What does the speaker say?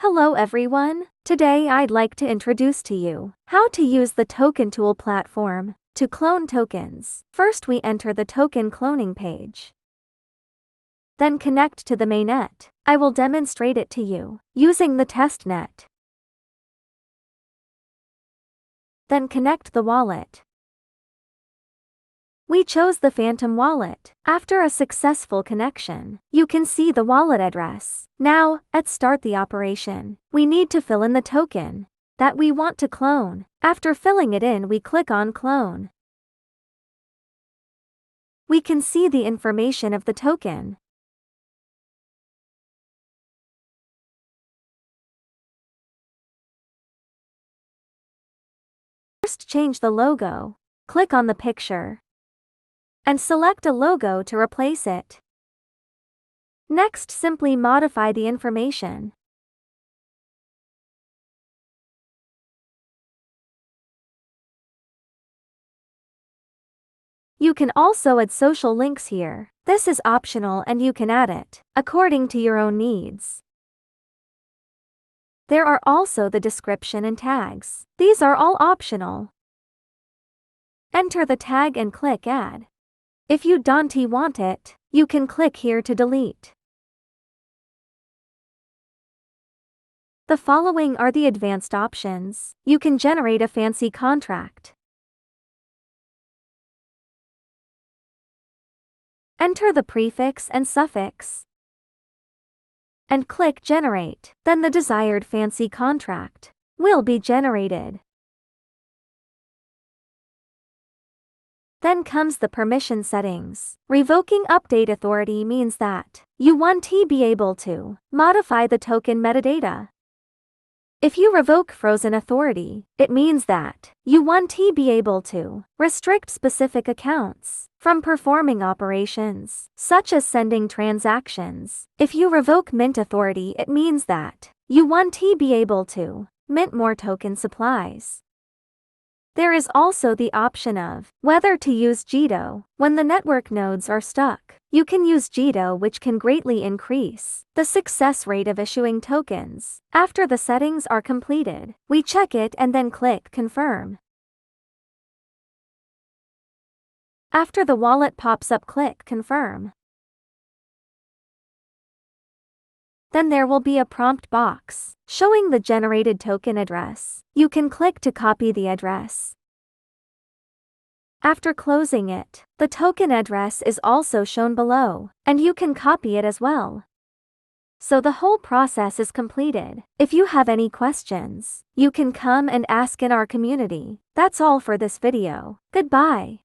Hello everyone, today I'd like to introduce to you how to use the GTokenTool platform to clone tokens. First we enter the token cloning page. Then connect to the mainnet. I will demonstrate it to you using the testnet. Then connect the wallet. We chose the Phantom wallet. After a successful connection, you can see the wallet address. Now, let's start the operation. We need to fill in the token that we want to clone. After filling it in, we click on Clone. We can see the information of the token. First, change the logo. Click on the picture and select a logo to replace it. Next, simply modify the information. You can also add social links here. This is optional and you can add it according to your own needs. There are also the description and tags. These are all optional. Enter the tag and click Add. If you don't want it, you can click here to delete. The following are the advanced options. You can generate a fancy contract. Enter the prefix and suffix and click Generate. Then the desired fancy contract will be generated. Then comes the permission settings. Revoking update authority means that you want to be able to modify the token metadata. If you revoke frozen authority, it means that you want to be able to restrict specific accounts from performing operations, such as sending transactions. If you revoke mint authority, it means that you want to be able to mint more token supplies. There is also the option of whether to use GTO. When the network nodes are stuck, you can use GTO, which can greatly increase the success rate of issuing tokens. After the settings are completed, we check it and then click Confirm. After the wallet pops up, click Confirm. Then there will be a prompt box showing the generated token address. You can click to copy the address. After closing it, the token address is also shown below, and you can copy it as well. So the whole process is completed. If you have any questions, you can come and ask in our community. That's all for this video. Goodbye.